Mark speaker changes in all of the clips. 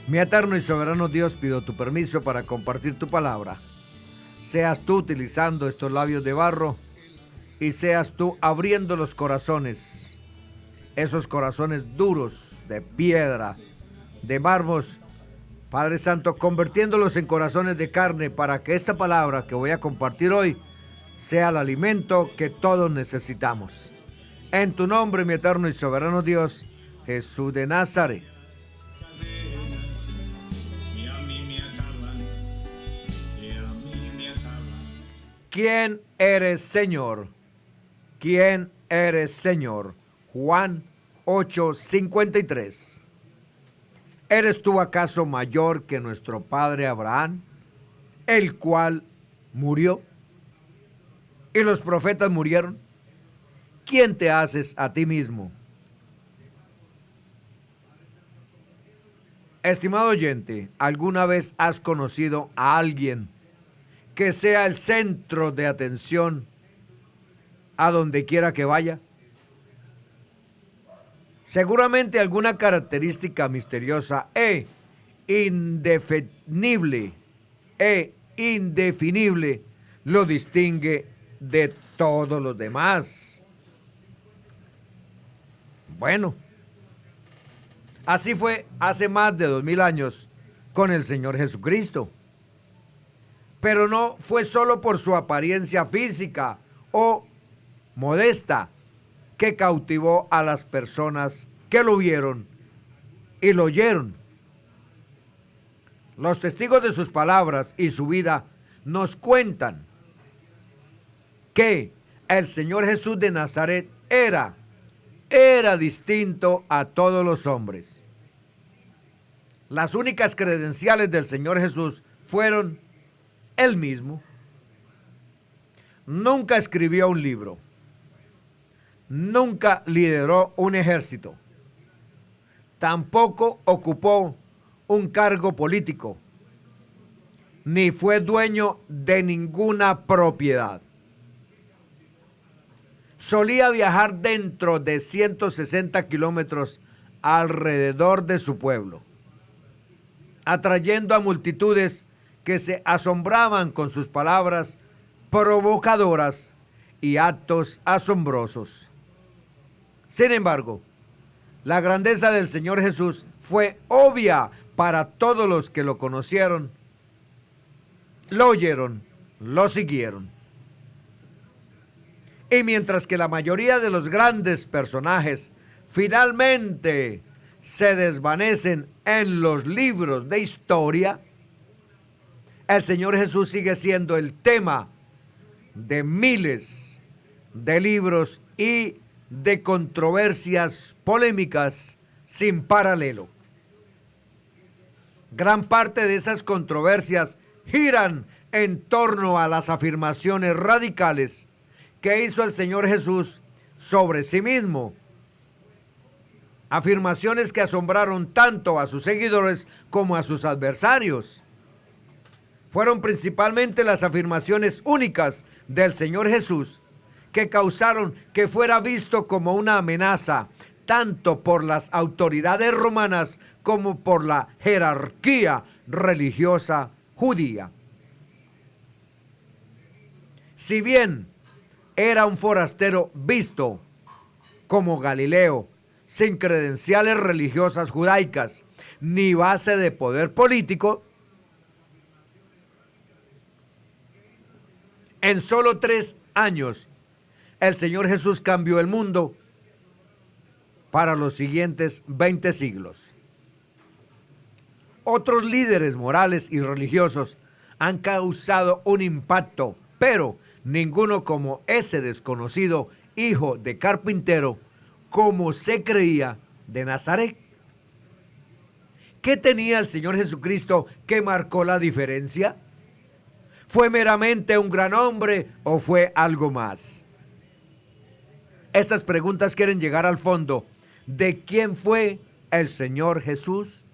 Speaker 1: Mi eterno y soberano Dios, pido tu permiso para compartir tu palabra. Seas tú utilizando estos labios de barro y seas tú abriendo los corazones, esos corazones duros, de piedra, de mármol, Padre Santo, convirtiéndolos en corazones de carne para que esta palabra que voy a compartir hoy sea el alimento que todos necesitamos. En tu nombre, mi eterno y soberano Dios, Jesús de Nazaret. ¿Quién eres, Señor? ¿Quién eres, Señor? Juan 8:53. ¿Eres tú acaso mayor que nuestro padre Abraham, el cual murió? ¿Y los profetas murieron? ¿Quién te haces a ti mismo? Estimado oyente, ¿alguna vez has conocido a alguien que sea el centro de atención a donde quiera que vaya? Seguramente alguna característica misteriosa e indefinible lo distingue de todos los demás. Bueno, así fue hace más de 2000 años con el Señor Jesucristo. Pero no fue solo por su apariencia física o modesta que cautivó a las personas que lo vieron y lo oyeron. Los testigos de sus palabras y su vida nos cuentan que el Señor Jesús de Nazaret era distinto a todos los hombres. Las únicas credenciales del Señor Jesús fueron Él mismo. Nunca escribió un libro. Nunca lideró un ejército. Tampoco ocupó un cargo político. Ni fue dueño de ninguna propiedad. Solía viajar dentro de 160 kilómetros alrededor de su pueblo, atrayendo a multitudes que se asombraban con sus palabras provocadoras y actos asombrosos. Sin embargo, la grandeza del Señor Jesús fue obvia para todos los que lo conocieron, lo oyeron, lo siguieron. Y mientras que la mayoría de los grandes personajes finalmente se desvanecen en los libros de historia, el Señor Jesús sigue siendo el tema de miles de libros y de controversias polémicas sin paralelo. Gran parte de esas controversias giran en torno a las afirmaciones radicales que hizo el Señor Jesús sobre sí mismo. Afirmaciones que asombraron tanto a sus seguidores como a sus adversarios. Fueron principalmente las afirmaciones únicas del Señor Jesús que causaron que fuera visto como una amenaza tanto por las autoridades romanas como por la jerarquía religiosa judía. Si bien era un forastero visto como Galileo, sin credenciales religiosas judaicas ni base de poder político, en solo 3 años el Señor Jesús cambió el mundo para los siguientes 20 siglos. Otros líderes morales y religiosos han causado un impacto, pero ninguno como ese desconocido hijo de carpintero, como se creía, de Nazaret. ¿Qué tenía el Señor Jesucristo que marcó la diferencia? ¿Fue meramente un gran hombre o fue algo más? Estas preguntas quieren llegar al fondo de quién fue el Señor Jesús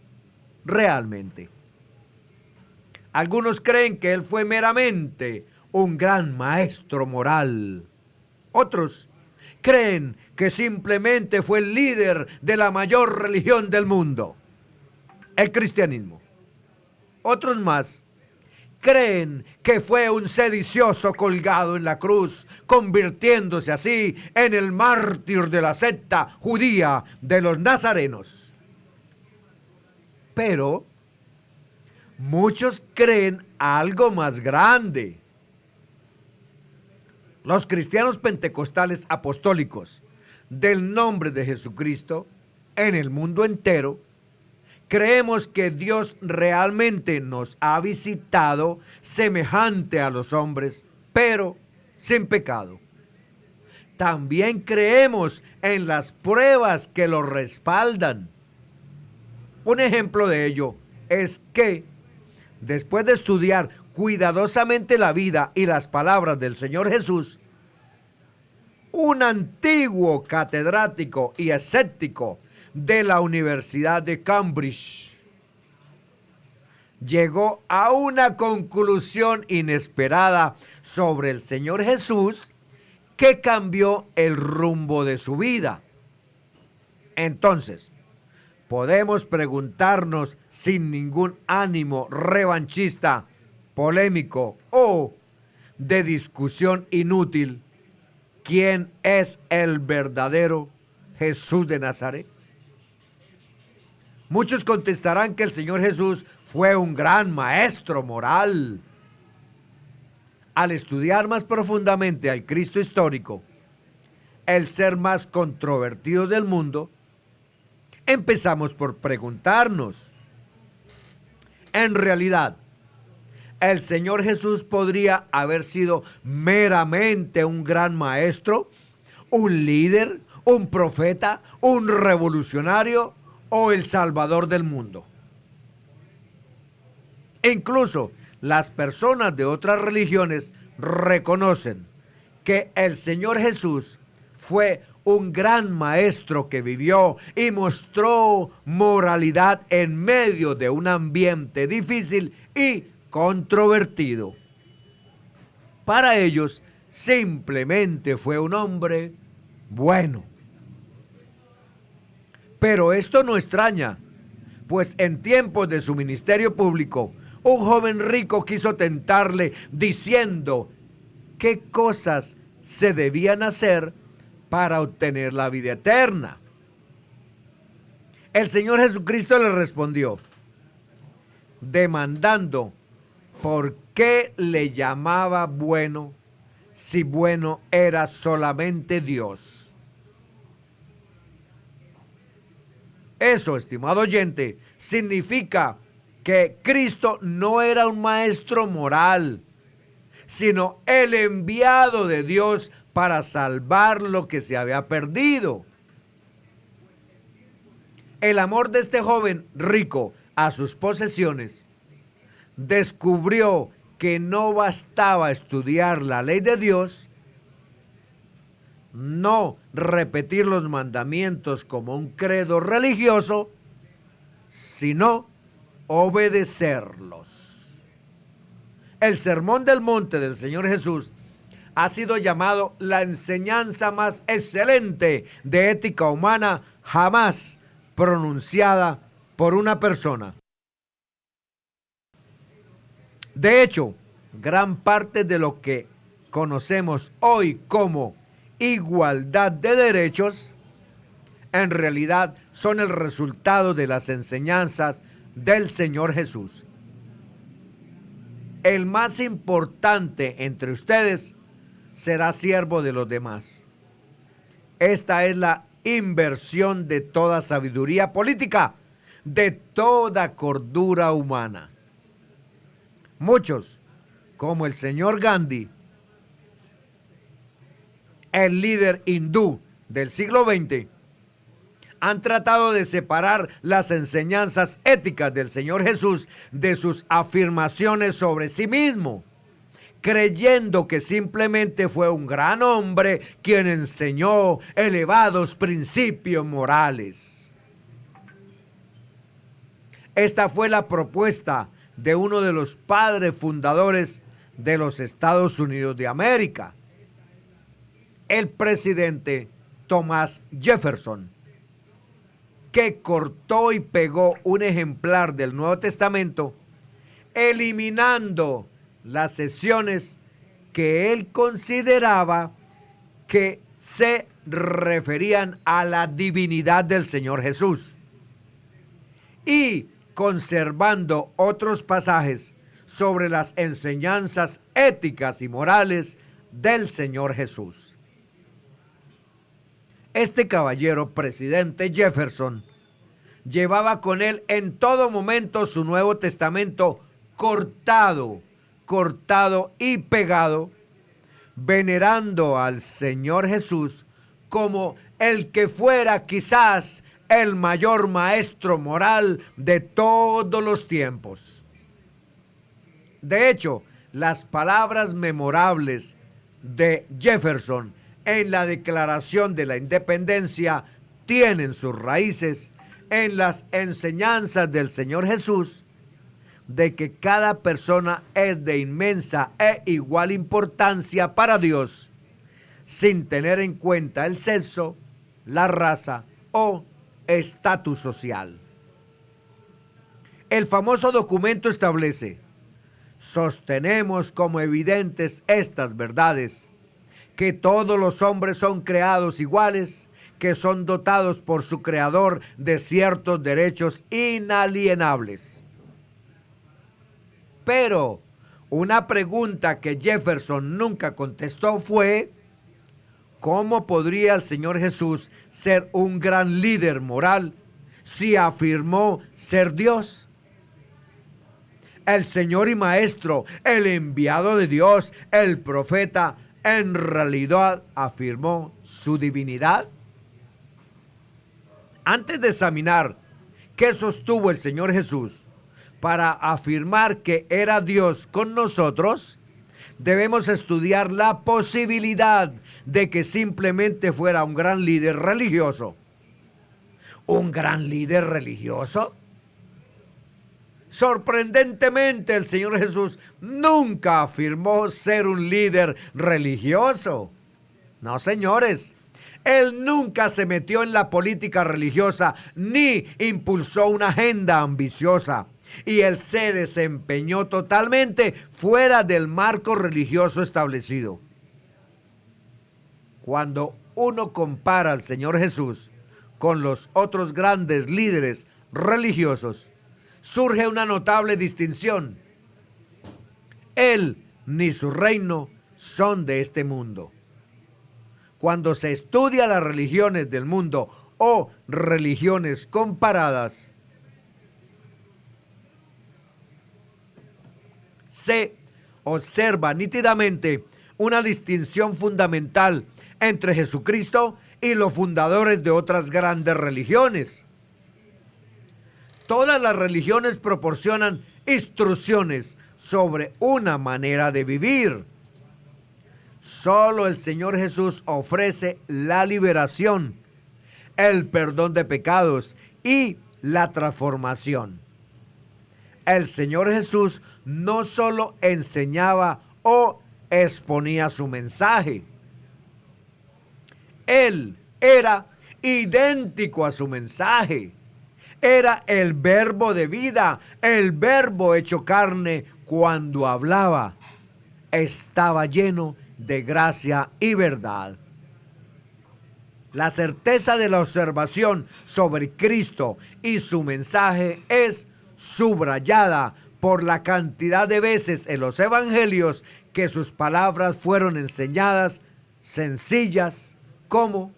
Speaker 1: realmente. Algunos creen que Él fue meramente un gran maestro moral. Otros creen que simplemente fue el líder de la mayor religión del mundo. el cristianismo. Otros más creen que fue un sedicioso colgado en la cruz, convirtiéndose así en el mártir de la secta judía de los nazarenos. Pero muchos creen algo más grande. Los cristianos pentecostales apostólicos del nombre de Jesucristo en el mundo entero creemos que Dios realmente nos ha visitado semejante a los hombres, pero sin pecado. También creemos en las pruebas que lo respaldan. Un ejemplo de ello es que, después de estudiar cuidadosamente la vida y las palabras del Señor Jesús, un antiguo catedrático y escéptico de la Universidad de Cambridge llegó a una conclusión inesperada sobre el Señor Jesús que cambió el rumbo de su vida. Entonces, podemos preguntarnos sin ningún ánimo revanchista, polémico o de discusión inútil, ¿quién es el verdadero Jesús de Nazaret? Muchos contestarán que el Señor Jesús fue un gran maestro moral. Al estudiar más profundamente al Cristo histórico, el ser más controvertido del mundo, empezamos por preguntarnos, en realidad, ¿el Señor Jesús podría haber sido meramente un gran maestro, un líder, un profeta, un revolucionario o el salvador del mundo? Incluso las personas de otras religiones reconocen que el Señor Jesús fue un gran maestro que vivió y mostró moralidad en medio de un ambiente difícil y controvertido. Para ellos, simplemente fue un hombre bueno. Pero esto no extraña, pues en tiempos de su ministerio público, un joven rico quiso tentarle diciendo qué cosas se debían hacer para obtener la vida eterna. El Señor Jesucristo le respondió, demandando por qué le llamaba bueno, si bueno era solamente Dios. Eso, estimado oyente, significa que Cristo no era un maestro moral, sino el enviado de Dios para salvar lo que se había perdido. El amor de este joven rico a sus posesiones descubrió que no bastaba estudiar la ley de Dios, no repetir los mandamientos como un credo religioso, sino obedecerlos. El Sermón del Monte del Señor Jesús ha sido llamado la enseñanza más excelente de ética humana jamás pronunciada por una persona. De hecho, gran parte de lo que conocemos hoy como igualdad de derechos, en realidad son el resultado de las enseñanzas del Señor Jesús. El más importante entre ustedes será siervo de los demás. Esta es la inversión de toda sabiduría política, de toda cordura humana. Muchos, como el señor Gandhi, el líder hindú del siglo XX, han tratado de separar las enseñanzas éticas del Señor Jesús de sus afirmaciones sobre sí mismo, creyendo que simplemente fue un gran hombre quien enseñó elevados principios morales. Esta fue la propuesta de uno de los padres fundadores de los Estados Unidos de América, el presidente Thomas Jefferson. que cortó y pegó un ejemplar del Nuevo Testamento, eliminando las secciones que él consideraba que se referían a la divinidad del Señor Jesús y conservando otros pasajes sobre las enseñanzas éticas y morales del Señor Jesús. Este caballero, presidente Jefferson, llevaba con él en todo momento su Nuevo Testamento cortado y pegado, venerando al Señor Jesús como el que fuera quizás el mayor maestro moral de todos los tiempos. De hecho, las palabras memorables de Jefferson en la Declaración de la Independencia tienen sus raíces en las enseñanzas del Señor Jesús de que cada persona es de inmensa e igual importancia para Dios, sin tener en cuenta el sexo, la raza o estatus social. El famoso documento establece: sostenemos como evidentes estas verdades, que todos los hombres son creados iguales, que son dotados por su Creador de ciertos derechos inalienables. Pero una pregunta que Jefferson nunca contestó fue: ¿cómo podría el Señor Jesús ser un gran líder moral si afirmó ser Dios? El Señor y Maestro, el enviado de Dios, el profeta, ¿en realidad afirmó su divinidad? Antes de examinar qué sostuvo el Señor Jesús para afirmar que era Dios con nosotros, debemos estudiar la posibilidad de que simplemente fuera un gran líder religioso. ¿Un gran líder religioso? Sorprendentemente, el Señor Jesús nunca afirmó ser un líder religioso. No, señores. Él nunca se metió en la política religiosa ni impulsó una agenda ambiciosa. Y él se desempeñó totalmente fuera del marco religioso establecido. Cuando uno compara al Señor Jesús con los otros grandes líderes religiosos, surge una notable distinción. Él ni su reino son de este mundo. Cuando se estudia las religiones del mundo o religiones comparadas, se observa nítidamente una distinción fundamental entre Jesucristo y los fundadores de otras grandes religiones. Todas las religiones proporcionan instrucciones sobre una manera de vivir. Solo el Señor Jesús ofrece la liberación, el perdón de pecados y la transformación. El Señor Jesús no solo enseñaba o exponía su mensaje. Él era idéntico a su mensaje. Era el verbo de vida, el verbo hecho carne. Cuando hablaba, estaba lleno de gracia y verdad. La certeza de la observación sobre Cristo y su mensaje es subrayada por la cantidad de veces en los evangelios que sus palabras fueron enseñadas sencillas como: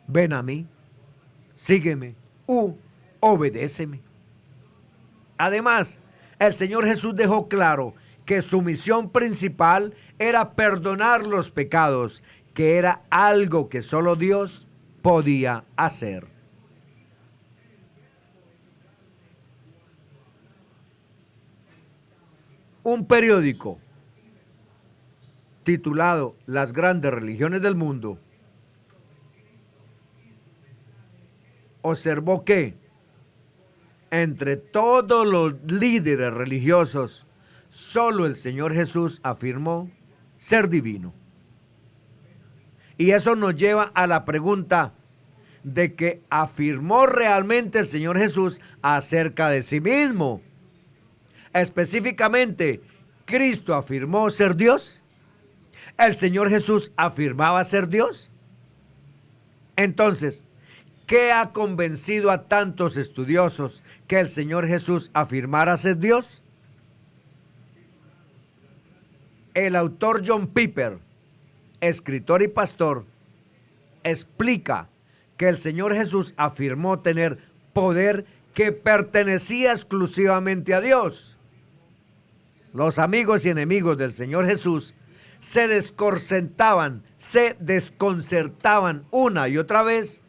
Speaker 1: ven a mí, sígueme, obedéceme. Además, el Señor Jesús dejó claro que su misión principal era perdonar los pecados, que era algo que solo Dios podía hacer. Un periódico titulado Las grandes religiones del mundo observó que entre todos los líderes religiosos, solo el Señor Jesús afirmó ser divino. Y eso nos lleva a la pregunta: de que afirmó realmente el Señor Jesús acerca de sí mismo. Específicamente, ¿Cristo afirmó ser Dios? ¿El Señor Jesús afirmaba ser Dios? Entonces, ¿qué ha convencido a tantos estudiosos que el Señor Jesús afirmara ser Dios? El autor John Piper, escritor y pastor, explica que el Señor Jesús afirmó tener poder que pertenecía exclusivamente a Dios. Los amigos y enemigos del Señor Jesús se desconcertaban una y otra vez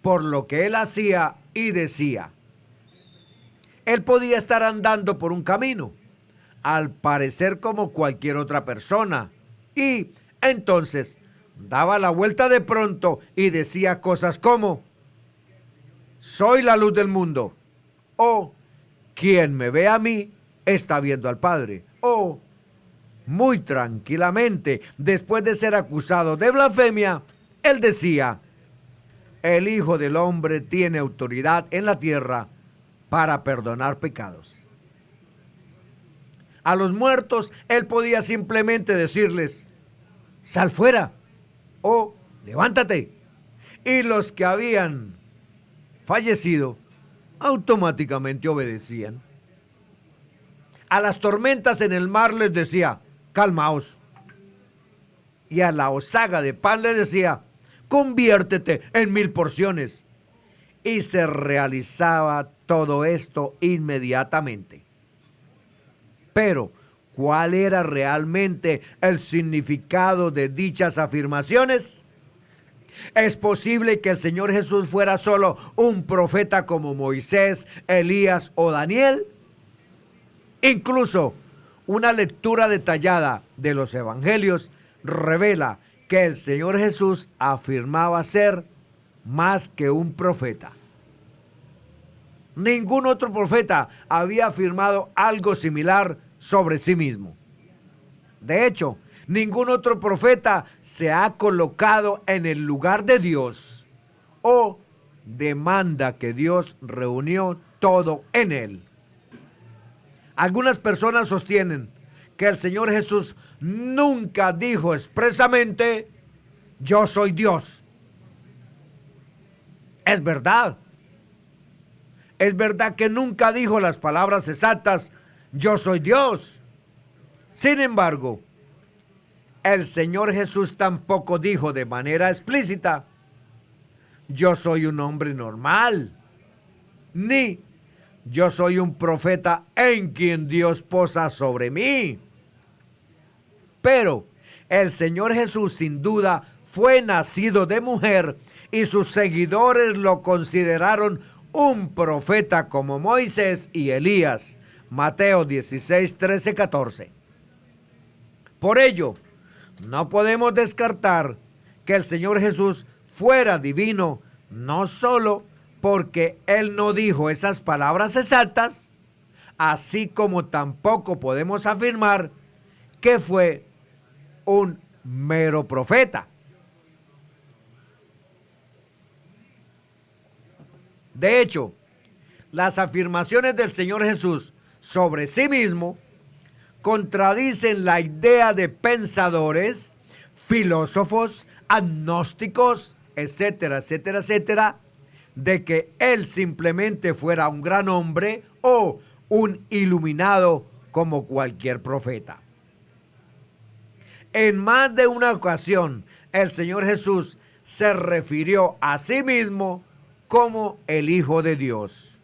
Speaker 1: por lo que él hacía y decía. Él podía estar andando por un camino, al parecer como cualquier otra persona, y entonces daba la vuelta de pronto y decía cosas como: soy la luz del mundo, o quien me ve a mí está viendo al Padre, o muy tranquilamente, después de ser acusado de blasfemia, él decía: el Hijo del Hombre tiene autoridad en la tierra para perdonar pecados. A los muertos, él podía simplemente decirles: sal fuera, o levántate. Y los que habían fallecido automáticamente obedecían. A las tormentas en el mar les decía: calmaos. Y a la osaga de pan le decía: conviértete en 1000 porciones. Y se realizaba todo esto inmediatamente. Pero, ¿cuál era realmente el significado de dichas afirmaciones? ¿Es posible que el Señor Jesús fuera solo un profeta como Moisés, Elías o Daniel? Incluso una lectura detallada de los evangelios revela que el Señor Jesús afirmaba ser más que un profeta. Ningún otro profeta había afirmado algo similar sobre sí mismo. De hecho, ningún otro profeta se ha colocado en el lugar de Dios o demanda que Dios reunió todo en él. Algunas personas sostienen que el Señor Jesús nunca dijo expresamente: yo soy Dios. Es verdad. Es verdad que nunca dijo las palabras exactas: yo soy Dios. Sin embargo, el Señor Jesús tampoco dijo de manera explícita: yo soy un hombre normal, ni yo soy un profeta en quien Dios posa sobre mí. Pero el Señor Jesús sin duda fue nacido de mujer y sus seguidores lo consideraron un profeta como Moisés y Elías. Mateo 16, 13, 14. Por ello, no podemos descartar que el Señor Jesús fuera divino, no solo porque Él no dijo esas palabras exactas, así como tampoco podemos afirmar que fue un mero profeta. De hecho, las afirmaciones del Señor Jesús sobre sí mismo contradicen la idea de pensadores, filósofos, agnósticos, etcétera, etcétera, etcétera, de que él simplemente fuera un gran hombre o un iluminado como cualquier profeta. En más de una ocasión, el Señor Jesús se refirió a sí mismo como el Hijo de Dios.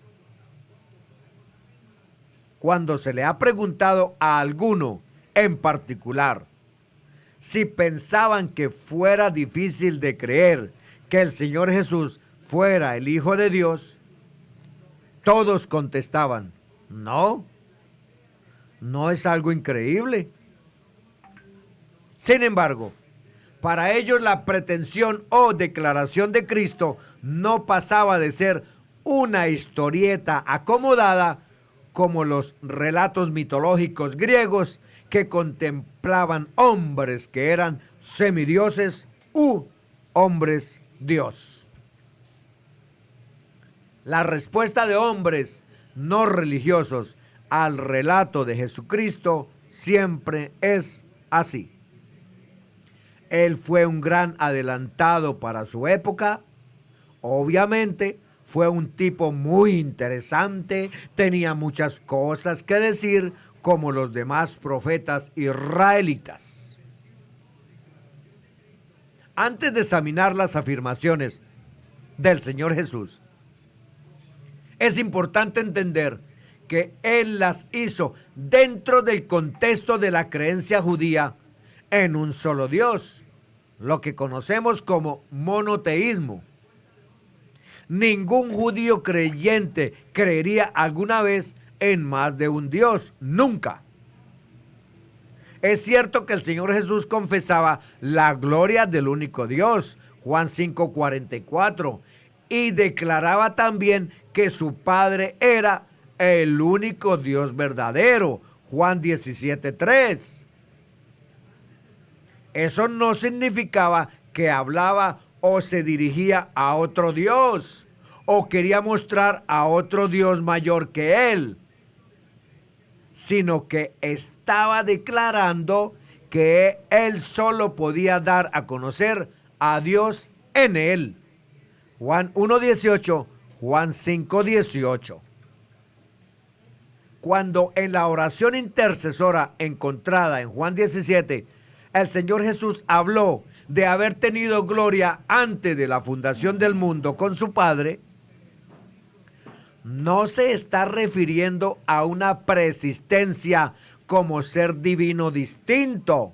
Speaker 1: Cuando se le ha preguntado a alguno en particular si pensaban que fuera difícil de creer que el Señor Jesús fuera el Hijo de Dios, todos contestaban: no, no es algo increíble. Sin embargo, para ellos la pretensión o declaración de Cristo no pasaba de ser una historieta acomodada como los relatos mitológicos griegos que contemplaban hombres que eran semidioses u hombres Dios. La respuesta de hombres no religiosos al relato de Jesucristo siempre es así. Él fue un gran adelantado para su época. Obviamente fue un tipo muy interesante, tenía muchas cosas que decir como los demás profetas israelitas. Antes de examinar las afirmaciones del Señor Jesús, es importante entender que Él las hizo dentro del contexto de la creencia judía en un solo Dios, lo que conocemos como monoteísmo. Ningún judío creyente creería alguna vez en más de un Dios, nunca. Es cierto que el Señor Jesús confesaba la gloria del único Dios, Juan 5:44, y declaraba también que su Padre era el único Dios verdadero, Juan 17:3. Eso no significaba que hablaba o se dirigía a otro Dios o quería mostrar a otro Dios mayor que él, sino que estaba declarando que él solo podía dar a conocer a Dios en él. Juan 1:18, Juan 5:18. Cuando en la oración intercesora encontrada en Juan 17, el Señor Jesús habló de haber tenido gloria antes de la fundación del mundo con su Padre, no se está refiriendo a una preexistencia como ser divino distinto,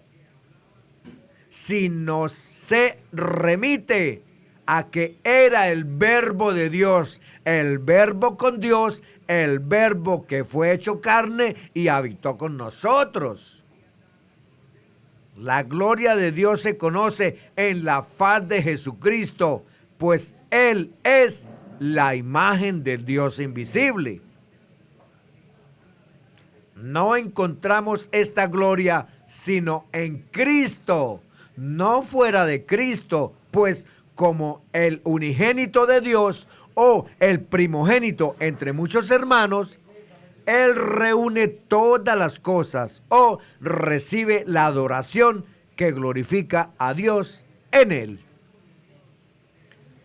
Speaker 1: sino se remite a que era el verbo de Dios, el verbo con Dios, el verbo que fue hecho carne y habitó con nosotros. La gloria de Dios se conoce en la faz de Jesucristo, pues Él es la imagen del Dios invisible. No encontramos esta gloria sino en Cristo, no fuera de Cristo, pues como el unigénito de Dios o el primogénito entre muchos hermanos, Él reúne todas las cosas o recibe la adoración que glorifica a Dios en Él.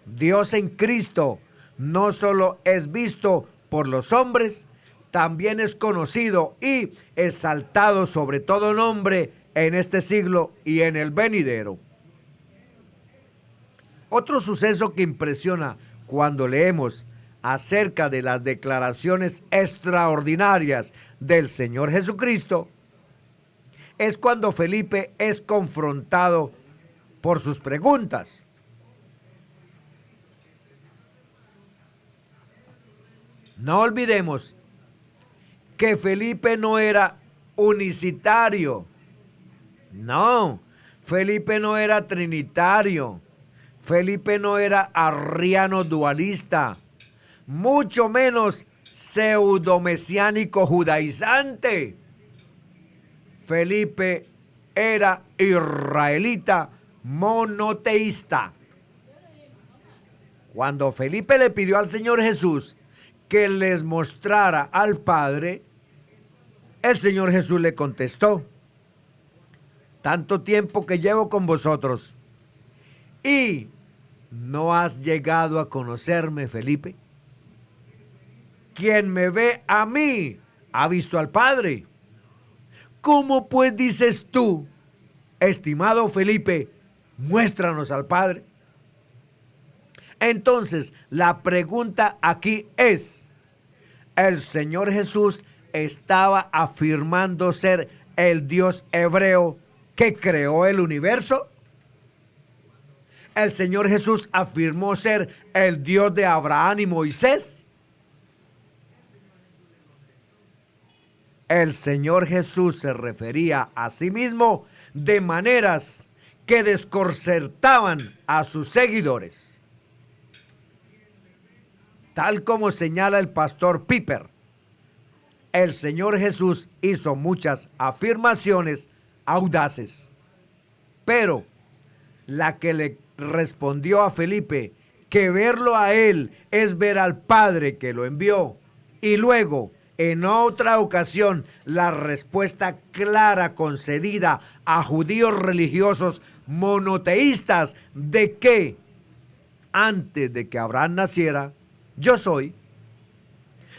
Speaker 1: Dios en Cristo no solo es visto por los hombres, también es conocido y exaltado sobre todo nombre en este siglo y en el venidero. Otro suceso que impresiona cuando leemos acerca de las declaraciones extraordinarias del Señor Jesucristo es cuando Felipe es confrontado por sus preguntas. No olvidemos que Felipe no era unicitario, no, Felipe no era trinitario, Felipe no era arriano dualista, mucho menos pseudo-mesiánico judaizante. Felipe era israelita monoteísta. Cuando Felipe le pidió al Señor Jesús que les mostrara al Padre, el Señor Jesús le contestó: tanto tiempo que llevo con vosotros y no has llegado a conocerme, Felipe. Quien me ve a mí ha visto al Padre. ¿Cómo pues dices tú, estimado Felipe, muéstranos al Padre? Entonces, la pregunta aquí es, ¿el Señor Jesús estaba afirmando ser el Dios hebreo que creó el universo? ¿El Señor Jesús afirmó ser el Dios de Abraham y Moisés? El Señor Jesús se refería a sí mismo de maneras que desconcertaban a sus seguidores. Tal como señala el pastor Piper, el Señor Jesús hizo muchas afirmaciones audaces, pero la que le respondió a Felipe que verlo a Él es ver al Padre que lo envió. Y luego, en otra ocasión, la respuesta clara concedida a judíos religiosos monoteístas de que antes de que Abraham naciera, yo soy,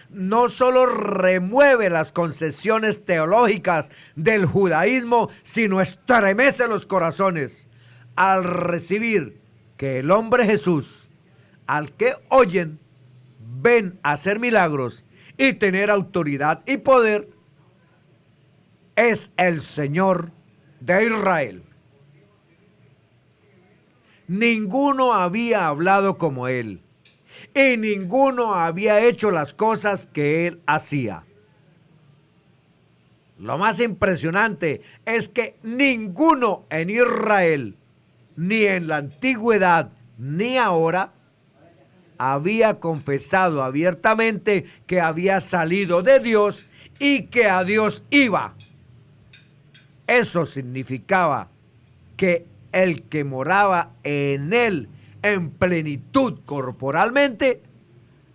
Speaker 1: no solo remueve las concesiones teológicas del judaísmo, sino estremece los corazones al recibir que el hombre Jesús, al que oyen, ven hacer milagros y tener autoridad y poder, es el Señor de Israel. Ninguno había hablado como él, y ninguno había hecho las cosas que él hacía. Lo más impresionante es que ninguno en Israel, ni en la antigüedad, ni ahora, había confesado abiertamente que había salido de Dios y que a Dios iba. Eso significaba que el que moraba en él en plenitud corporalmente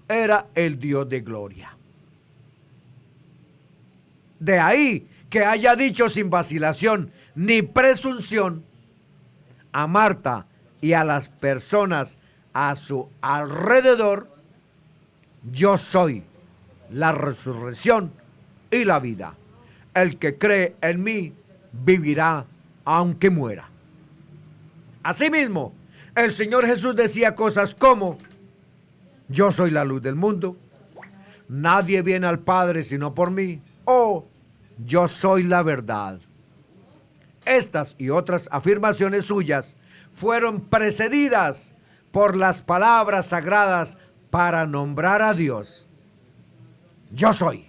Speaker 1: era el Dios de gloria. De ahí que haya dicho sin vacilación ni presunción a Marta y a las personas a su alrededor: yo soy la resurrección y la vida. El que cree en mí vivirá aunque muera. Asimismo, el Señor Jesús decía cosas como: yo soy la luz del mundo, nadie viene al Padre sino por mí, o yo soy la verdad. Estas y otras afirmaciones suyas fueron precedidas por las palabras sagradas para nombrar a Dios. Yo soy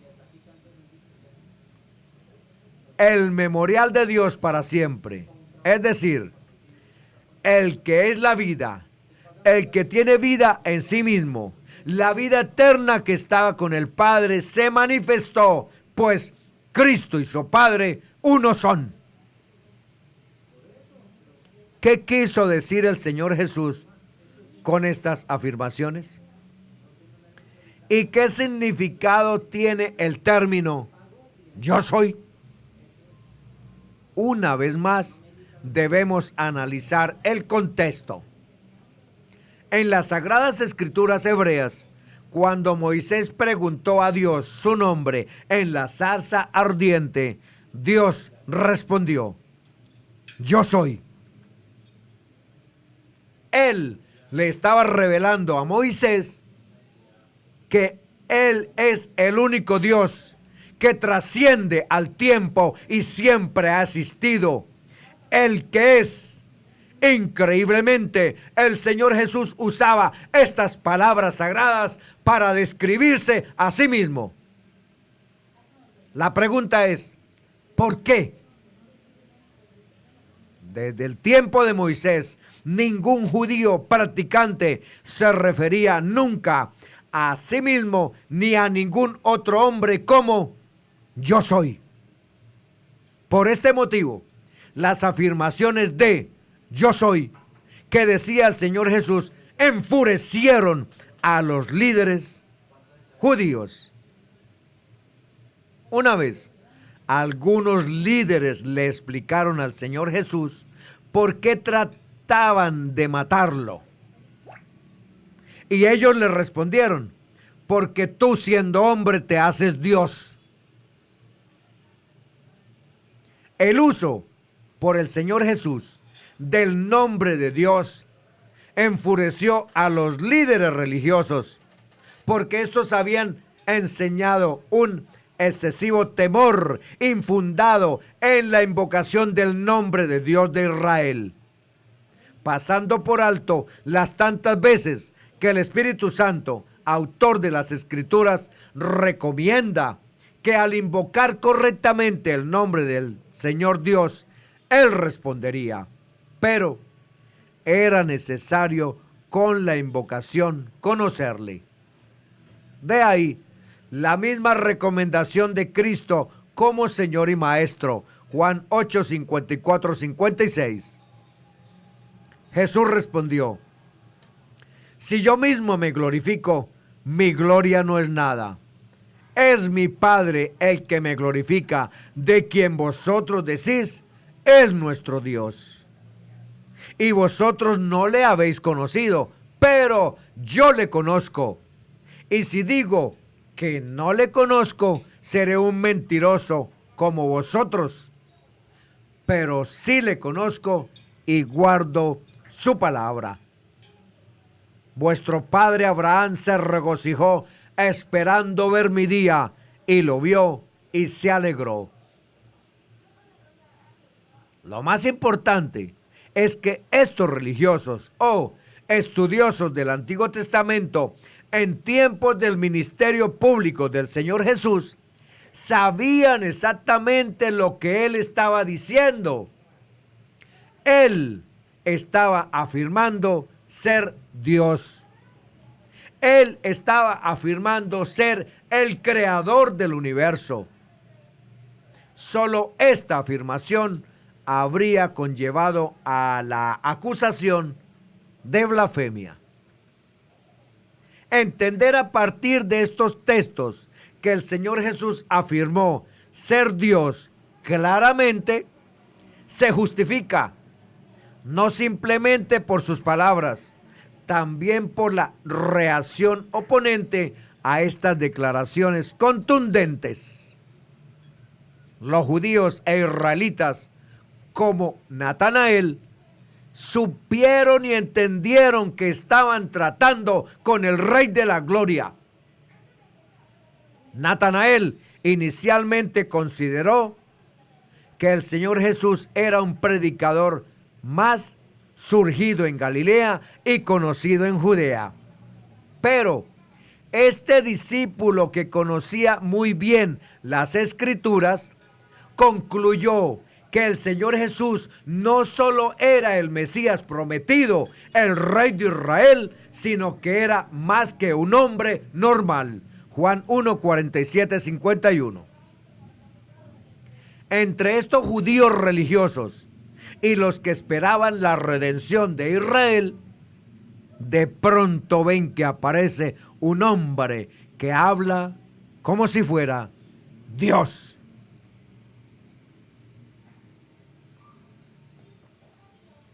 Speaker 1: el memorial de Dios para siempre, es decir, el que es la vida, el que tiene vida en sí mismo, la vida eterna que estaba con el Padre se manifestó, pues Cristo y su Padre uno son. ¿Qué quiso decir el Señor Jesús con estas afirmaciones? ¿Y qué significado tiene el término yo soy? Una vez más, debemos analizar el contexto. En las Sagradas Escrituras hebreas, cuando Moisés preguntó a Dios su nombre en la zarza ardiente, Dios respondió: yo soy. Él le estaba revelando a Moisés que Él es el único Dios que trasciende al tiempo y siempre ha existido. El que es. Increíblemente, el Señor Jesús usaba estas palabras sagradas para describirse a sí mismo. La pregunta es: ¿por qué? Desde el tiempo de Moisés, ningún judío practicante se refería nunca a sí mismo ni a ningún otro hombre como yo soy. Por este motivo, las afirmaciones de yo soy que decía el Señor Jesús enfurecieron a los líderes judíos. Una vez, algunos líderes le explicaron al Señor Jesús por qué trataban de matarlo. Y ellos le respondieron: porque tú, siendo hombre, te haces Dios. El uso por el Señor Jesús del nombre de Dios enfureció a los líderes religiosos, porque estos habían enseñado un excesivo temor infundado en la invocación del nombre de Dios de Israel, pasando por alto las tantas veces que el Espíritu Santo, autor de las Escrituras, recomienda que al invocar correctamente el nombre del Señor Dios, Él respondería. Pero era necesario con la invocación conocerle. De ahí la misma recomendación de Cristo como Señor y Maestro, Juan 8, 54, 56. Jesús respondió: Si yo mismo me glorifico, mi gloria no es nada. Es mi Padre el que me glorifica, de quien vosotros decís, es nuestro Dios. Y vosotros no le habéis conocido, pero yo le conozco. Y si digo que no le conozco, seré un mentiroso como vosotros. Pero sí le conozco y guardo su palabra. Vuestro padre Abraham se regocijó esperando ver mi día, y lo vio y se alegró. Lo más importante es que estos religiosos o estudiosos del Antiguo Testamento, en tiempos del ministerio público del Señor Jesús, sabían exactamente lo que Él estaba diciendo. Él estaba afirmando ser Dios. Él estaba afirmando ser el creador del universo. Solo esta afirmación habría conllevado a la acusación de blasfemia. Entender a partir de estos textos que el Señor Jesús afirmó ser Dios claramente se justifica no simplemente por sus palabras, también por la reacción oponente a estas declaraciones contundentes. Los judíos e israelitas, como Natanael, supieron y entendieron que estaban tratando con el Rey de la Gloria. Natanael inicialmente consideró que el Señor Jesús era un predicador más surgido en Galilea y conocido en Judea. Pero este discípulo, que conocía muy bien las Escrituras, concluyó que el Señor Jesús no solo era el Mesías prometido, el Rey de Israel, sino que era más que un hombre normal. Juan 1, 47, 51. Entre estos judíos religiosos y los que esperaban la redención de Israel, de pronto ven que aparece un hombre que habla como si fuera Dios.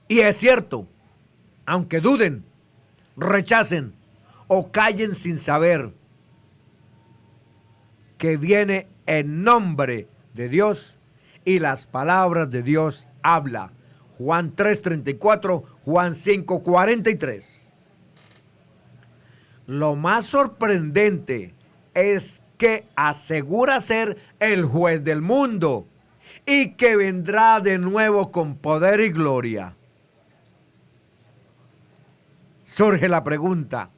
Speaker 1: Y es cierto, aunque duden, rechacen o callen sin saber que viene en nombre de Dios y las palabras de Dios habla. Juan 3:34, Juan 5:43. Lo más sorprendente es que asegura ser el juez del mundo y que vendrá de nuevo con poder y gloria. Surge la pregunta: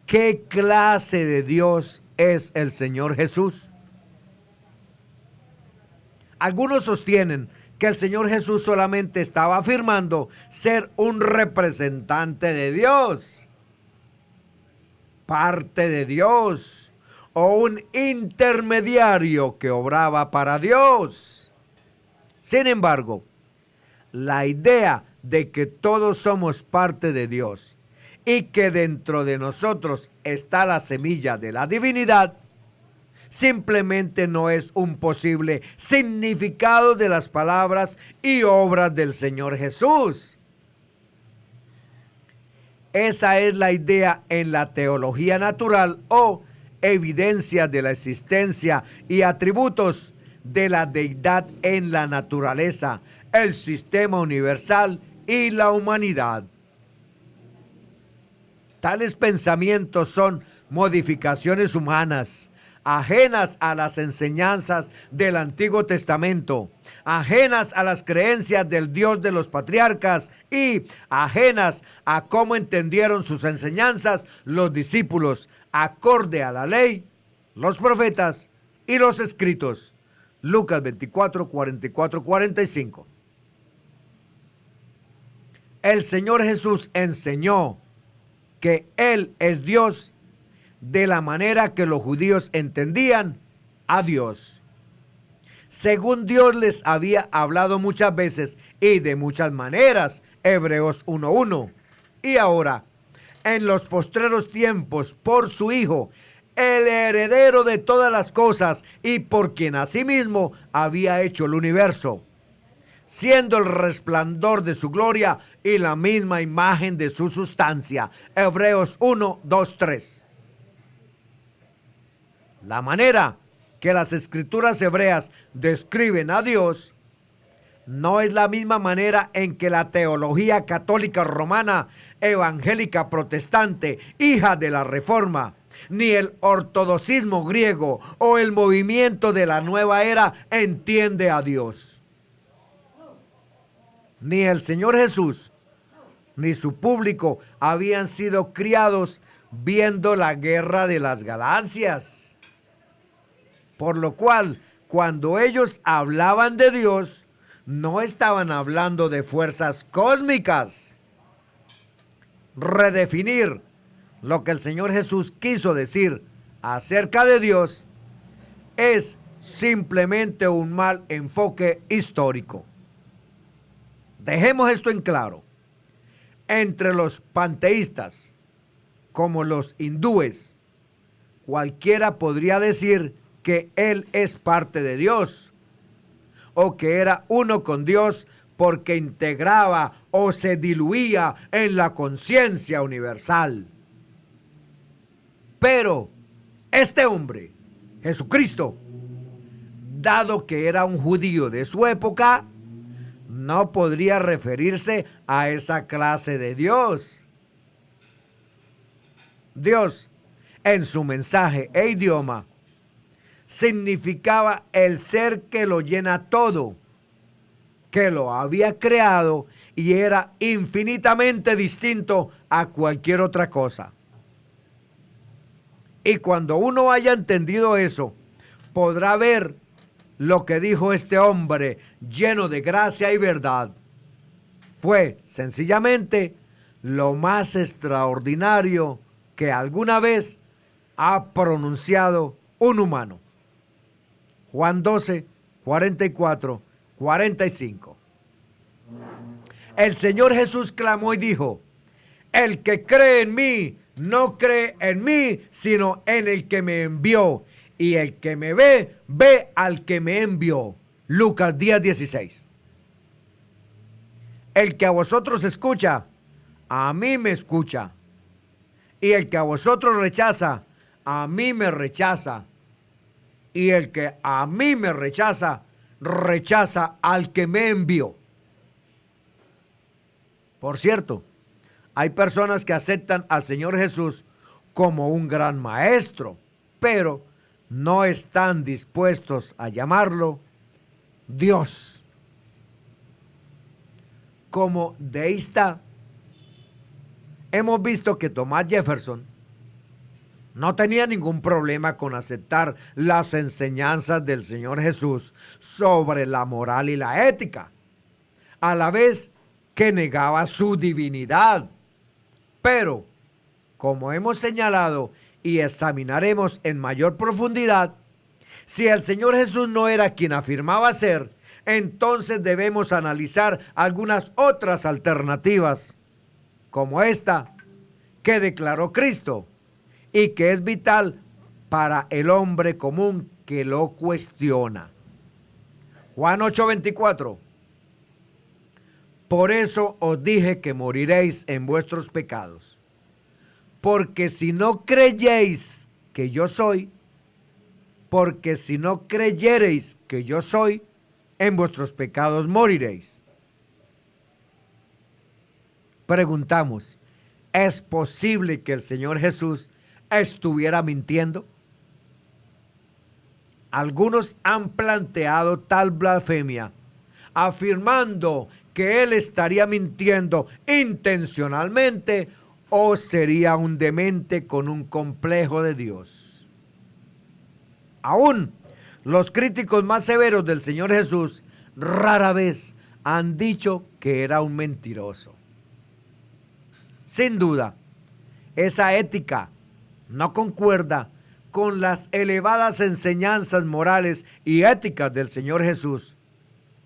Speaker 1: ¿qué clase de Dios es el Señor Jesús? Algunos sostienen que el Señor Jesús solamente estaba afirmando ser un representante de Dios, parte de Dios, o un intermediario que obraba para Dios. Sin embargo, la idea de que todos somos parte de Dios y que dentro de nosotros está la semilla de la divinidad simplemente no es un posible significado de las palabras y obras del Señor Jesús. Esa es la idea en la teología natural o evidencia de la existencia y atributos de la deidad en la naturaleza, el sistema universal y la humanidad. Tales pensamientos son modificaciones humanas, ajenas a las enseñanzas del Antiguo Testamento, ajenas a las creencias del Dios de los patriarcas y ajenas a cómo entendieron sus enseñanzas los discípulos, acorde a la ley, los profetas y los escritos. Lucas 24, 44, 45. El Señor Jesús enseñó que Él es Dios de la manera que los judíos entendían a Dios. Según Dios les había hablado muchas veces y de muchas maneras, Hebreos 1:1. Y ahora, en los postreros tiempos por su Hijo, el heredero de todas las cosas y por quien asimismo había hecho el universo, siendo el resplandor de su gloria y la misma imagen de su sustancia. Hebreos 1, 2, 3. La manera que las escrituras hebreas describen a Dios no es la misma manera en que la teología católica romana, evangélica protestante, hija de la Reforma, ni el ortodoxismo griego o el movimiento de la nueva era entiende a Dios. Ni el Señor Jesús ni su público habían sido criados viendo la guerra de las galaxias. Por lo cual, cuando ellos hablaban de Dios, no estaban hablando de fuerzas cósmicas. Redefinir lo que el Señor Jesús quiso decir acerca de Dios es simplemente un mal enfoque histórico. Dejemos esto en claro. Entre los panteístas, como los hindúes, cualquiera podría decir que Él es parte de Dios, o que era uno con Dios porque integraba o se diluía en la conciencia universal. Pero este hombre, Jesucristo, dado que era un judío de su época, no podría referirse a esa clase de Dios. Dios, en su mensaje e idioma, significaba el ser que lo llena todo, que lo había creado y era infinitamente distinto a cualquier otra cosa. Y cuando uno haya entendido eso, podrá ver lo que dijo este hombre lleno de gracia y verdad. Fue sencillamente lo más extraordinario que alguna vez ha pronunciado un humano. Juan 12, 44, 45. El Señor Jesús clamó y dijo: el que cree en mí, no cree en mí, sino en el que me envió. Y el que me ve, ve al que me envió. Lucas 10, 16. El que a vosotros escucha, a mí me escucha. Y el que a vosotros rechaza, a mí me rechaza. Y el que a mí me rechaza, rechaza al que me envió. Por cierto, hay personas que aceptan al Señor Jesús como un gran maestro, pero no están dispuestos a llamarlo Dios. Como deísta, hemos visto que Thomas Jefferson no tenía ningún problema con aceptar las enseñanzas del Señor Jesús sobre la moral y la ética, a la vez que negaba su divinidad. Pero, como hemos señalado y examinaremos en mayor profundidad, si el Señor Jesús no era quien afirmaba ser, entonces debemos analizar algunas otras alternativas, como esta que declaró Cristo y que es vital para el hombre común que lo cuestiona. Juan 8:24. Por eso os dije que moriréis en vuestros pecados, porque si no creyereis que yo soy, en vuestros pecados moriréis. Preguntamos, ¿es posible que el Señor Jesús estuviera mintiendo? Algunos han planteado tal blasfemia, afirmando que él estaría mintiendo intencionalmente o sería un demente con un complejo de Dios. Aún los críticos más severos del Señor Jesús rara vez han dicho que era un mentiroso. Sin duda, esa ética no concuerda con las elevadas enseñanzas morales y éticas del Señor Jesús,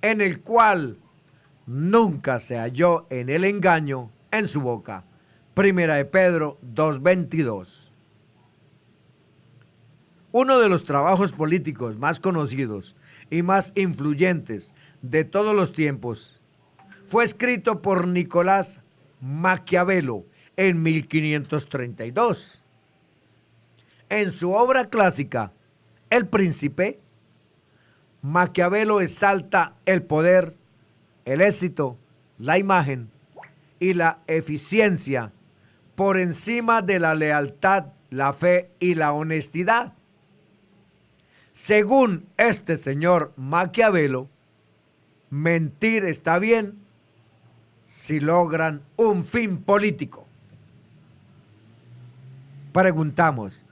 Speaker 1: en el cual nunca se halló en el engaño en su boca. Primera de Pedro 2:22. Uno de los trabajos políticos más conocidos y más influyentes de todos los tiempos fue escrito por Nicolás Maquiavelo en 1532. En su obra clásica, El Príncipe, Maquiavelo exalta el poder, el éxito, la imagen y la eficiencia por encima de la lealtad, la fe y la honestidad. Según este señor Maquiavelo, mentir está bien si logran un fin político. Preguntamos,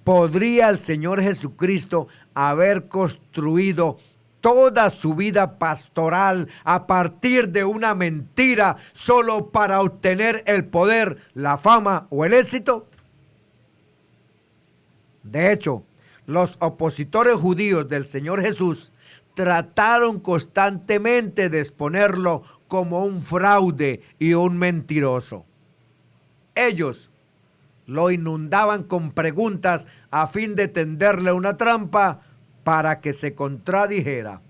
Speaker 1: ¿podría el Señor Jesucristo haber construido toda su vida pastoral a partir de una mentira solo para obtener el poder, la fama o el éxito? De hecho, los opositores judíos del Señor Jesús trataron constantemente de exponerlo como un fraude y un mentiroso. Ellos lo inundaban con preguntas a fin de tenderle una trampa para que se contradijera.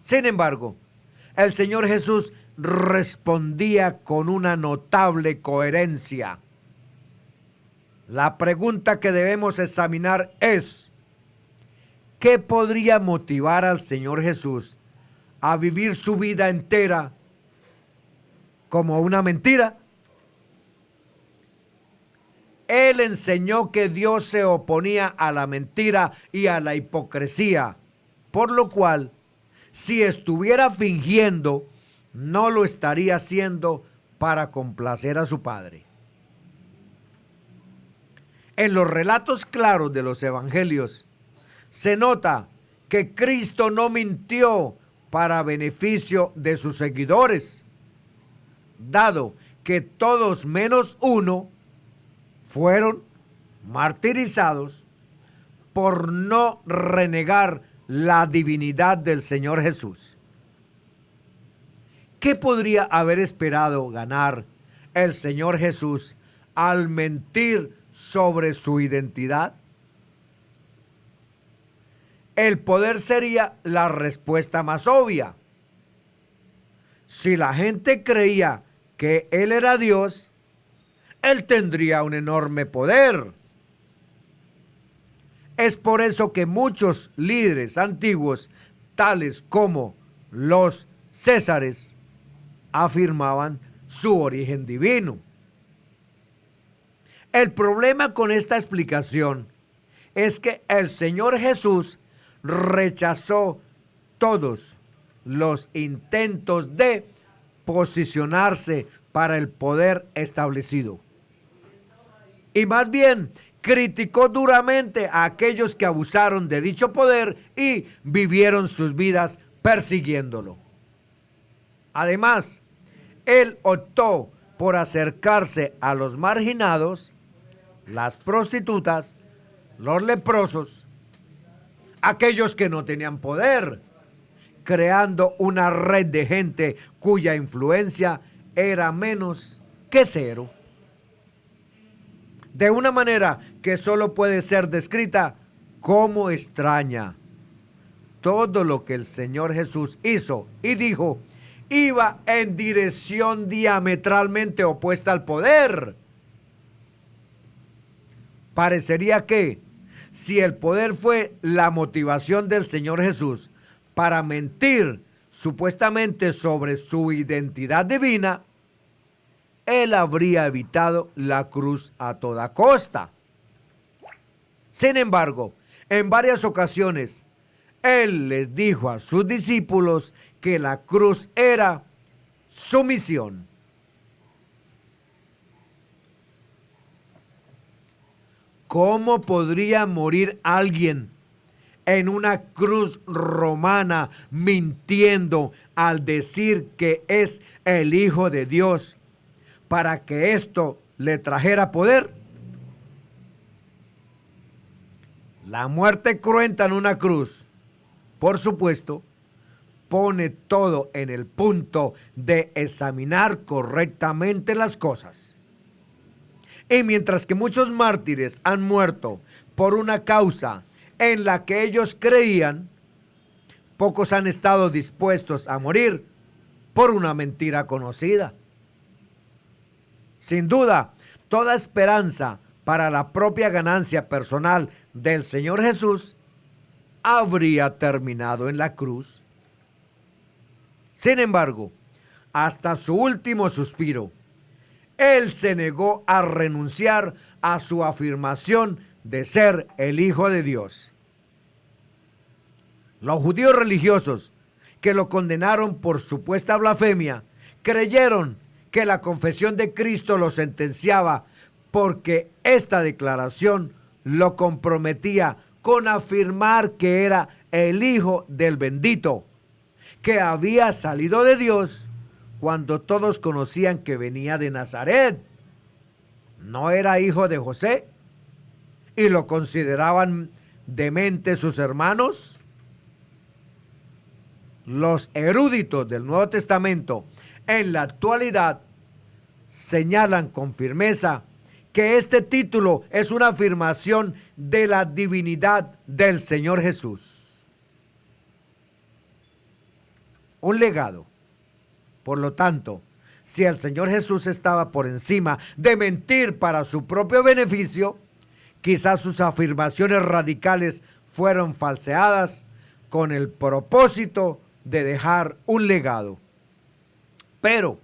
Speaker 1: Sin embargo, el Señor Jesús respondía con una notable coherencia. La pregunta que debemos examinar es: ¿qué podría motivar al Señor Jesús a vivir su vida entera como una mentira? Él enseñó que Dios se oponía a la mentira y a la hipocresía, por lo cual, si estuviera fingiendo, no lo estaría haciendo para complacer a su Padre. En los relatos claros de los evangelios, se nota que Cristo no mintió para beneficio de sus seguidores, dado que todos menos uno fueron martirizados por no renegar la divinidad del Señor Jesús. ¿Qué podría haber esperado ganar el Señor Jesús al mentir sobre su identidad? El poder sería la respuesta más obvia. Si la gente creía que Él era Dios, Él tendría un enorme poder. Es por eso que muchos líderes antiguos, tales como los Césares, afirmaban su origen divino. El problema con esta explicación es que el Señor Jesús rechazó todos los intentos de posicionarse para el poder establecido. Y más bien criticó duramente a aquellos que abusaron de dicho poder y vivieron sus vidas persiguiéndolo. Además, él optó por acercarse a los marginados, las prostitutas, los leprosos, aquellos que no tenían poder, creando una red de gente cuya influencia era menos que cero. De una manera que solo puede ser descrita como extraña. Todo lo que el Señor Jesús hizo y dijo iba en dirección diametralmente opuesta al poder. Parecería que, si el poder fue la motivación del Señor Jesús para mentir supuestamente sobre su identidad divina, Él habría evitado la cruz a toda costa. Sin embargo, en varias ocasiones, Él les dijo a sus discípulos que la cruz era su misión. ¿Cómo podría morir alguien en una cruz romana mintiendo al decir que es el Hijo de Dios para que esto le trajera poder? La muerte cruenta en una cruz, por supuesto, pone todo en el punto de examinar correctamente las cosas. Y mientras que muchos mártires han muerto por una causa en la que ellos creían, pocos han estado dispuestos a morir por una mentira conocida. Sin duda, toda esperanza para la propia ganancia personal del Señor Jesús habría terminado en la cruz. Sin embargo, hasta su último suspiro, Él se negó a renunciar a su afirmación de ser el Hijo de Dios. Los judíos religiosos que lo condenaron por supuesta blasfemia creyeron que la confesión de Cristo lo sentenciaba porque esta declaración lo comprometía con afirmar que era el Hijo del bendito, que había salido de Dios cuando todos conocían que venía de Nazaret. ¿No era hijo de José? ¿Y lo consideraban demente sus hermanos? Los eruditos del Nuevo Testamento en la actualidad señalan con firmeza que este título es una afirmación de la divinidad del Señor Jesús. Un legado. Por lo tanto, si el Señor Jesús estaba por encima de mentir para su propio beneficio, quizás sus afirmaciones radicales fueron falseadas con el propósito de dejar un legado. Pero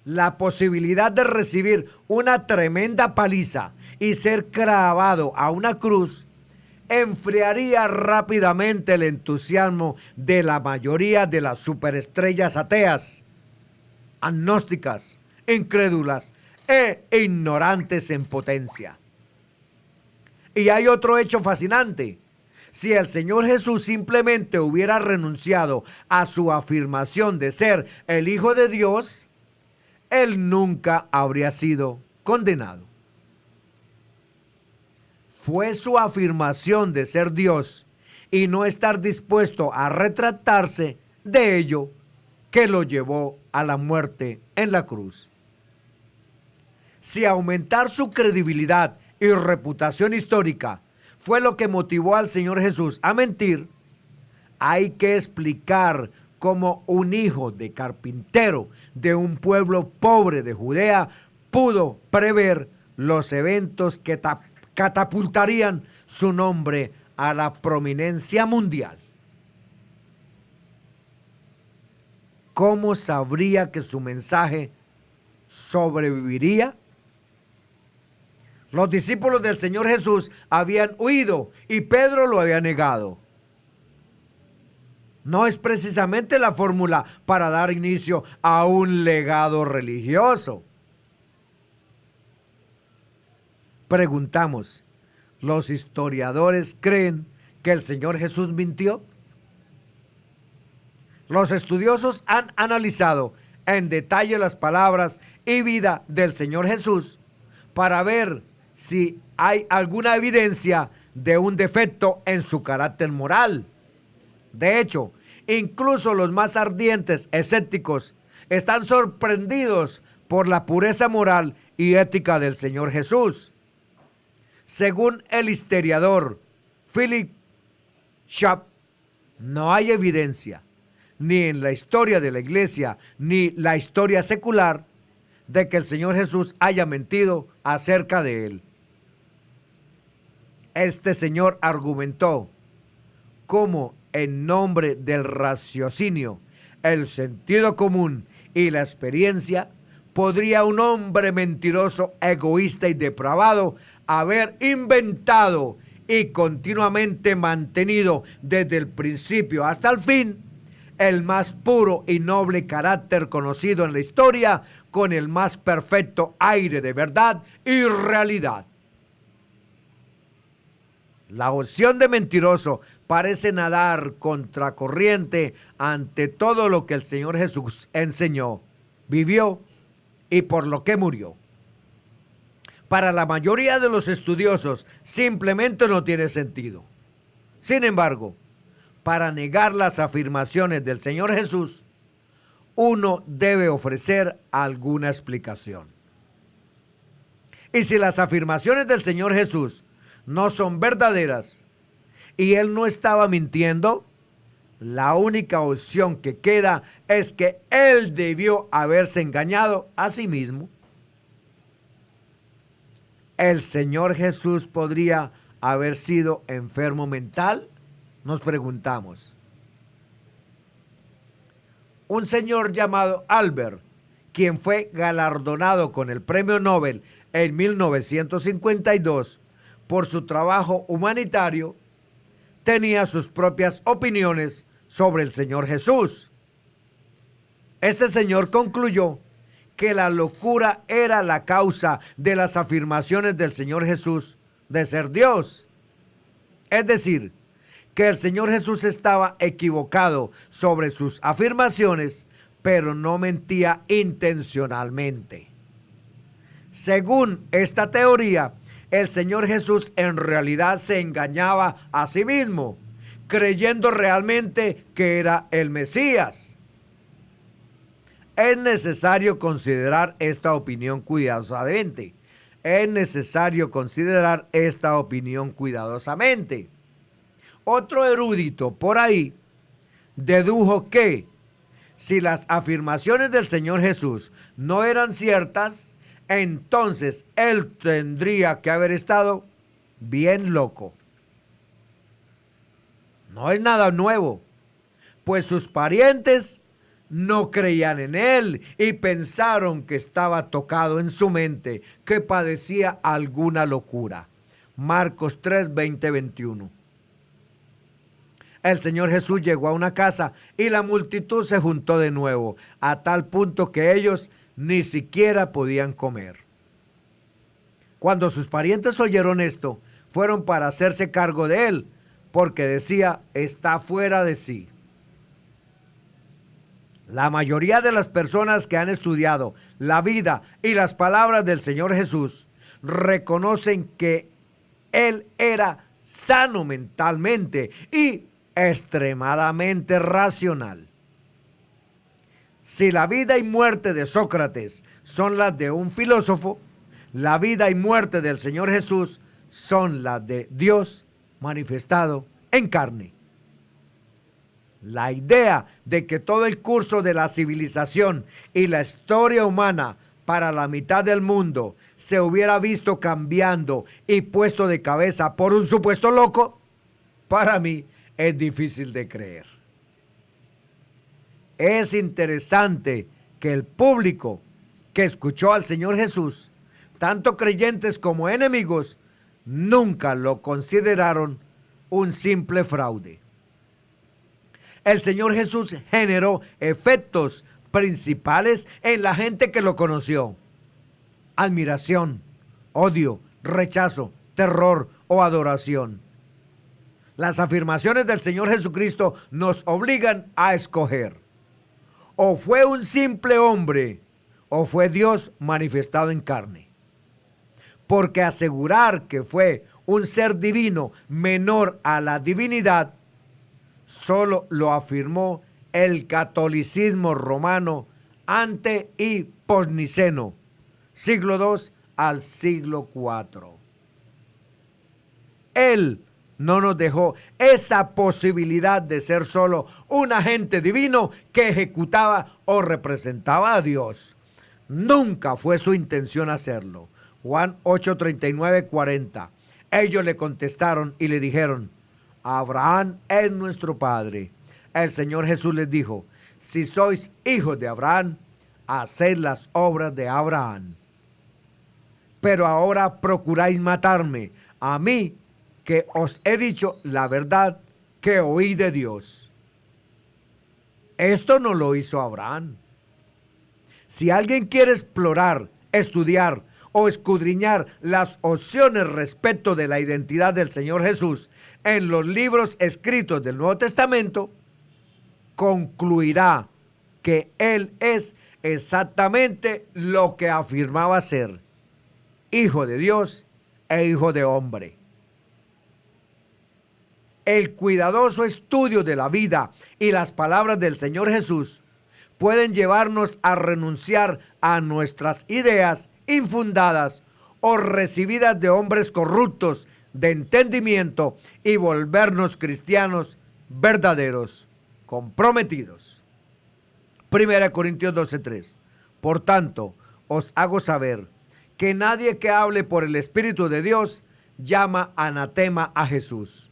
Speaker 1: la posibilidad de recibir una tremenda paliza y ser clavado a una cruz enfriaría rápidamente el entusiasmo de la mayoría de las superestrellas ateas, agnósticas, incrédulas e ignorantes en potencia. Y hay otro hecho fascinante. Si el Señor Jesús simplemente hubiera renunciado a su afirmación de ser el Hijo de Dios, Él nunca habría sido condenado. Fue su afirmación de ser Dios y no estar dispuesto a retractarse de ello que lo llevó a la muerte en la cruz. Si aumentar su credibilidad y reputación histórica fue lo que motivó al Señor Jesús a mentir, hay que explicar cómo un hijo de carpintero de un pueblo pobre de Judea pudo prever los eventos que catapultarían su nombre a la prominencia mundial. ¿Cómo sabría que su mensaje sobreviviría? Los discípulos del Señor Jesús habían huido y Pedro lo había negado. No es precisamente la fórmula para dar inicio a un legado religioso. Preguntamos, ¿los historiadores creen que el Señor Jesús mintió? Los estudiosos han analizado en detalle las palabras y vida del Señor Jesús para ver si hay alguna evidencia de un defecto en su carácter moral. De hecho, incluso los más ardientes escépticos están sorprendidos por la pureza moral y ética del Señor Jesús. Según el historiador Philip Schaff, no hay evidencia, ni en la historia de la iglesia, ni la historia secular, de que el Señor Jesús haya mentido acerca de él. Este señor argumentó cómo en nombre del raciocinio, el sentido común y la experiencia, podría un hombre mentiroso, egoísta y depravado haber inventado y continuamente mantenido desde el principio hasta el fin el más puro y noble carácter conocido en la historia, con el más perfecto aire de verdad y realidad. La opción de mentiroso parece nadar contracorriente ante todo lo que el Señor Jesús enseñó, vivió y por lo que murió. Para la mayoría de los estudiosos simplemente no tiene sentido. Sin embargo, para negar las afirmaciones del Señor Jesús, uno debe ofrecer alguna explicación. Y si las afirmaciones del Señor Jesús no son verdaderas y Él no estaba mintiendo, la única opción que queda es que Él debió haberse engañado a sí mismo. ¿El Señor Jesús podría haber sido enfermo mental? Nos preguntamos. Un señor llamado Albert, quien fue galardonado con el Premio Nobel en 1952 por su trabajo humanitario, tenía sus propias opiniones sobre el Señor Jesús. Este señor concluyó que la locura era la causa de las afirmaciones del Señor Jesús de ser Dios. Es decir, que el Señor Jesús estaba equivocado sobre sus afirmaciones, pero no mentía intencionalmente. Según esta teoría, el Señor Jesús en realidad se engañaba a sí mismo, creyendo realmente que era el Mesías. Es necesario considerar esta opinión cuidadosamente. Otro erudito por ahí dedujo que si las afirmaciones del Señor Jesús no eran ciertas, entonces Él tendría que haber estado bien loco. No es nada nuevo, pues sus parientes no creían en Él y pensaron que estaba tocado en su mente, que padecía alguna locura. Marcos 3, 20, 21. El Señor Jesús llegó a una casa y la multitud se juntó de nuevo, a tal punto que ellos ni siquiera podían comer. Cuando sus parientes oyeron esto, fueron para hacerse cargo de Él, porque decía, está fuera de sí. La mayoría de las personas que han estudiado la vida y las palabras del Señor Jesús reconocen que Él era sano mentalmente y extremadamente racional. Si la vida y muerte de Sócrates son las de un filósofo, la vida y muerte del Señor Jesús son las de Dios manifestado en carne. La idea de que todo el curso de la civilización y la historia humana para la mitad del mundo se hubiera visto cambiando y puesto de cabeza por un supuesto loco, para mí es difícil de creer. Es interesante que el público que escuchó al Señor Jesús, tanto creyentes como enemigos, nunca lo consideraron un simple fraude. El Señor Jesús generó efectos principales en la gente que lo conoció: admiración, odio, rechazo, terror o adoración. Las afirmaciones del Señor Jesucristo nos obligan a escoger. O fue un simple hombre, o fue Dios manifestado en carne. Porque asegurar que fue un ser divino menor a la divinidad solo lo afirmó el catolicismo romano ante y posniceno, siglo II al siglo IV. Él no nos dejó esa posibilidad de ser solo un agente divino que ejecutaba o representaba a Dios. Nunca fue su intención hacerlo. Juan 8, 39, 40. Ellos le contestaron y le dijeron, Abraham es nuestro padre. El Señor Jesús les dijo, si sois hijos de Abraham, haced las obras de Abraham. Pero ahora procuráis matarme, a mí, que os he dicho la verdad que oí de Dios. Esto no lo hizo Abraham. Si alguien quiere explorar, estudiar o escudriñar las opciones respecto de la identidad del Señor Jesús en los libros escritos del Nuevo Testamento, concluirá que Él es exactamente lo que afirmaba ser: Hijo de Dios e Hijo de hombre. El cuidadoso estudio de la vida y las palabras del Señor Jesús pueden llevarnos a renunciar a nuestras ideas infundadas o recibidas de hombres corruptos de entendimiento y volvernos cristianos verdaderos, comprometidos. 1 Corintios 12:3. Por tanto, os hago saber que nadie que hable por el Espíritu de Dios llama anatema a Jesús.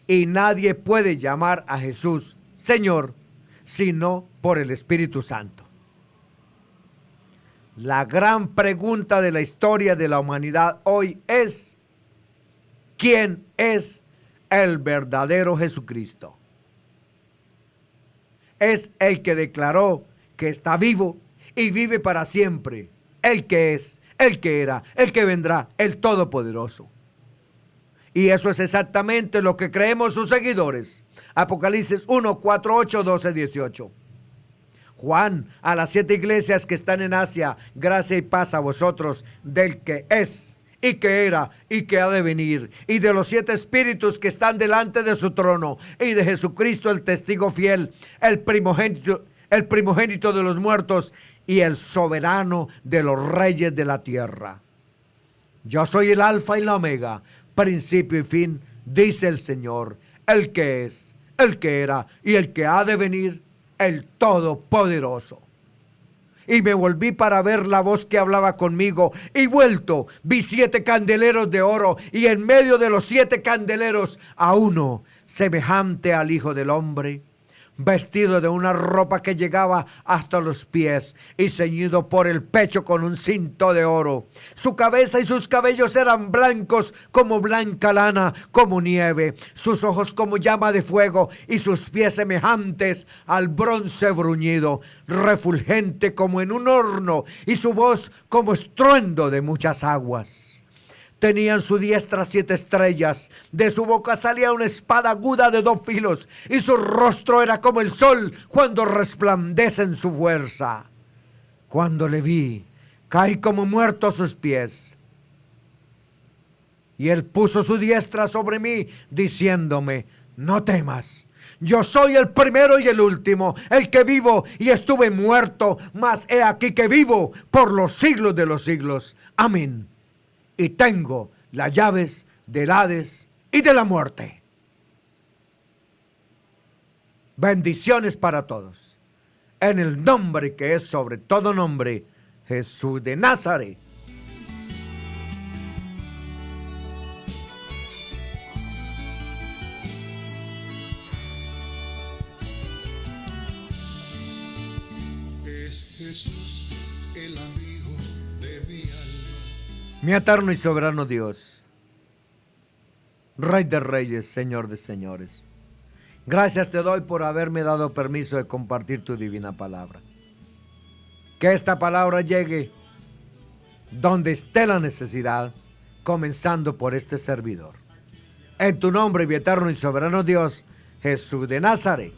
Speaker 1: Y nadie puede llamar a Jesús Señor, sino por el Espíritu Santo. La gran pregunta de la historia de la humanidad hoy es: ¿quién es el verdadero Jesucristo? Es el que declaró que está vivo y vive para siempre, el que es, el que era, el que vendrá, el Todopoderoso. Y eso es exactamente lo que creemos sus seguidores. Apocalipsis 1, 4, 8, 12, 18. Juan, a las 7 iglesias que están en Asia, gracia y paz a vosotros del que es, y que era, y que ha de venir, y de los 7 espíritus que están delante de su trono, y de Jesucristo el testigo fiel, el primogénito de los muertos, y el soberano de los reyes de la tierra. Yo soy el alfa y la omega, principio y fin, dice el Señor, el que es, el que era, y el que ha de venir, el Todopoderoso. Y me volví para ver la voz que hablaba conmigo, y vuelto vi 7 candeleros de oro, y en medio de los 7 candeleros a uno semejante al Hijo del Hombre, vestido de una ropa que llegaba hasta los pies y ceñido por el pecho con un cinto de oro. Su cabeza y sus cabellos eran blancos como blanca lana, como nieve, sus ojos como llama de fuego y sus pies semejantes al bronce bruñido, refulgente como en un horno, y su voz como estruendo de muchas aguas. Tenía en su diestra 7 estrellas, de su boca salía una espada aguda de 2 filos, y su rostro era como el sol cuando resplandece en su fuerza. Cuando le vi, caí como muerto a sus pies. Y él puso su diestra sobre mí, diciéndome: no temas, yo soy el primero y el último, el que vivo y estuve muerto, mas he aquí que vivo por los siglos de los siglos. Amén. Y tengo las llaves del Hades y de la muerte. Bendiciones para todos. En el nombre que es sobre todo nombre, Jesús de Nazaret.
Speaker 2: Es Jesús el amigo de mi alma.
Speaker 1: Mi eterno y soberano Dios, Rey de reyes, Señor de señores, gracias te doy por haberme dado permiso de compartir tu divina palabra. Que esta palabra llegue donde esté la necesidad, comenzando por este servidor. En tu nombre, mi eterno y soberano Dios, Jesús de Nazaret.